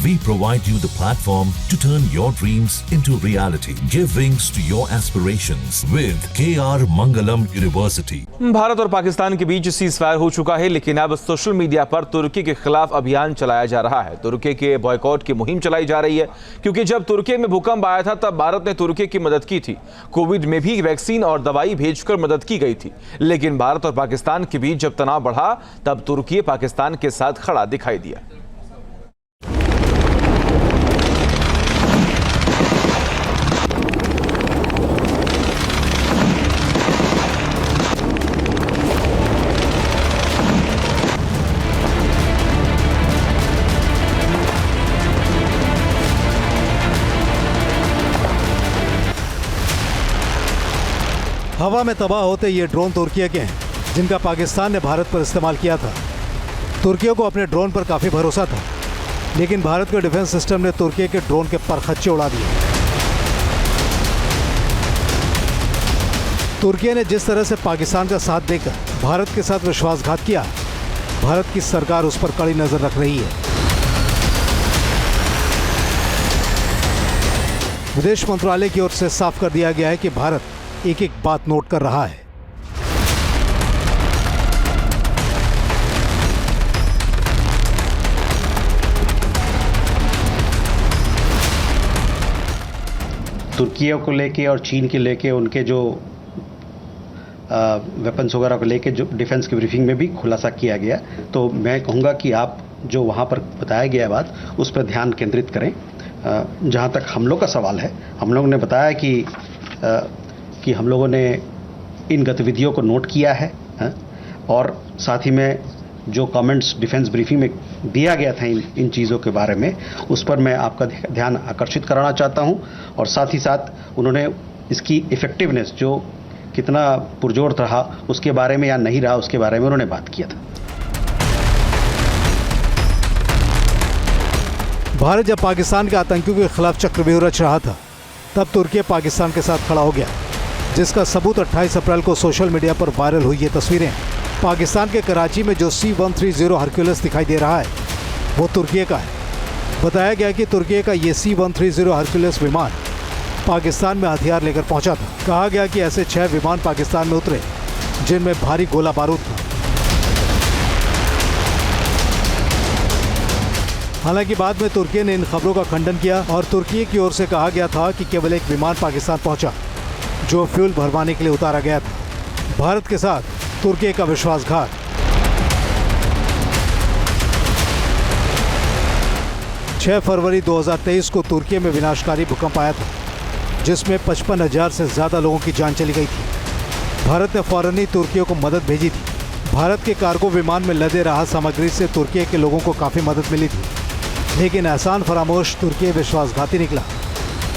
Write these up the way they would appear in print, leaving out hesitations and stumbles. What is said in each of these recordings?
We provide you the platform to turn your dreams into reality. Give wings to your aspirations with KR Mangalam University. Bharat और पाकिस्तान के बीच ceasefire हो चुका है, लेकिन अब सोशल मीडिया पर तुर्की के खिलाफ अभियान चलाया जा रहा है। तुर्की के बॉयकॉट की मुहिम चलाई जा रही है, क्योंकि जब तुर्की में भूकंप आया था तब भारत ने तुर्की की मदद की थी। कोविड में भी वैक्सीन और दवाई भेजकर मदद की गई थी, लेकिन भारत और पाकिस्तान के बीच जब तनाव बढ़ा तब तुर्की पाकिस्तान के साथ खड़ा दिखाई दिया। हवा में तबाह होते ये ड्रोन तुर्की के हैं, जिनका पाकिस्तान ने भारत पर इस्तेमाल किया था। तुर्कियों को अपने ड्रोन पर काफ़ी भरोसा था, लेकिन भारत के डिफेंस सिस्टम ने तुर्की के ड्रोन के परखच्चे उड़ा दिए। तुर्की ने जिस तरह से पाकिस्तान का साथ देकर भारत के साथ विश्वासघात किया, भारत की सरकार उस पर कड़ी नजर रख रही है। विदेश मंत्रालय की ओर से साफ कर दिया गया है कि भारत एक एक बात नोट कर रहा है। तुर्कियों को लेके और चीन के लेके उनके जो वेपन्स वगैरह को लेके जो डिफेंस की ब्रीफिंग में भी खुलासा किया गया, तो मैं कहूँगा कि आप जो वहाँ पर बताया गया बात उस पर ध्यान केंद्रित करें। जहाँ तक हम लोग का सवाल है, हम लोगों ने बताया कि हम लोगों ने इन गतिविधियों को नोट किया है, और साथ ही में जो कमेंट्स डिफेंस ब्रीफिंग में दिया गया था इन चीज़ों के बारे में, उस पर मैं आपका ध्यान आकर्षित कराना चाहता हूं। और साथ ही साथ उन्होंने इसकी इफ़ेक्टिवनेस जो कितना पुरजोर रहा उसके बारे में या नहीं रहा उसके बारे में उन्होंने बात किया था। भारत जब पाकिस्तान के आतंकियों के खिलाफ चक्रव्यूह रच रहा था, तब तुर्की पाकिस्तान के साथ खड़ा हो गया, जिसका सबूत 28 अप्रैल को सोशल मीडिया पर वायरल हुई ये तस्वीरें। पाकिस्तान के कराची में जो C-130 हरक्यूलिस दिखाई दे रहा है, वो तुर्की का है। बताया गया कि तुर्की का ये C-130 हरक्यूलिस विमान पाकिस्तान में हथियार लेकर पहुंचा था। कहा गया कि ऐसे 6 विमान पाकिस्तान में उतरे, जिनमें भारी गोला बारूद था। हालांकि बाद में तुर्की ने इन खबरों का खंडन किया और तुर्की की ओर से कहा गया था कि केवल एक विमान पाकिस्तान पहुंचा, जो फ्यूल भरवाने के लिए उतारा गया था। भारत के साथ तुर्की का विश्वासघात। छह फरवरी 2023 को तुर्की में विनाशकारी भूकंप आया था, जिसमें 55,000 से ज्यादा लोगों की जान चली गई थी। भारत ने फौरन ही तुर्कियों को मदद भेजी थी। भारत के कार्गो विमान में लदे राहत सामग्री से तुर्की के लोगों को काफी मदद मिली थी, लेकिन एहसान फरामोश तुर्की विश्वासघाती निकला।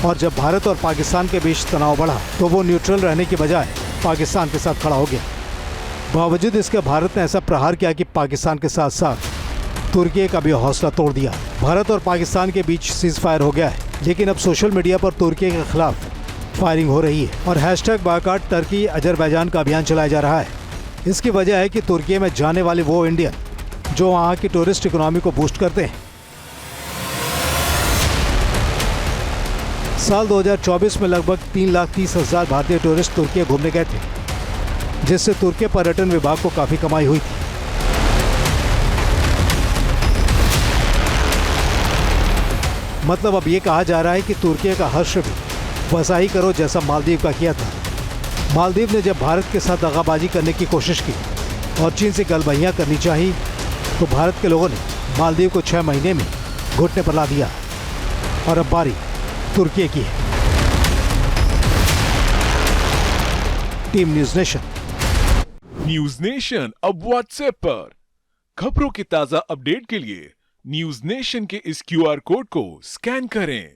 और जब भारत और पाकिस्तान के बीच तनाव बढ़ा, तो वो न्यूट्रल रहने के बजाय पाकिस्तान के साथ खड़ा हो गया। बावजूद इसके भारत ने ऐसा प्रहार किया कि पाकिस्तान के साथ साथ तुर्की का भी हौसला तोड़ दिया। भारत और पाकिस्तान के बीच सीज़फायर हो गया है, लेकिन अब सोशल मीडिया पर तुर्की के खिलाफ फायरिंग हो रही है और #बॉयकॉट टर्की अजरबैजान का अभियान चलाया जा रहा है। इसकी वजह है कि तुर्की में जाने वाले वो इंडियन जो वहाँ की टूरिस्ट इकोनॉमी को बूस्ट करते हैं। साल 2024 में लगभग 3,30,000 भारतीय टूरिस्ट तुर्की घूमने गए थे, जिससे तुर्की पर्यटन विभाग को काफी कमाई हुई थी। मतलब अब ये कहा जा रहा है कि तुर्की का हर्ष भी वैसा ही करो जैसा मालदीव का किया था। मालदीव ने जब भारत के साथ दगाबाजी करने की कोशिश की और चीन से गलबहियां करनी चाहिए, तो भारत के लोगों ने मालदीव को 6 महीने में घुटने पर ला दिया और अब बारी तुर्की की है। Team news nation. News nation अब व्हाट्सएप पर खबरों की ताजा अपडेट के लिए न्यूज़ नेशन के इस QR कोड को स्कैन करें।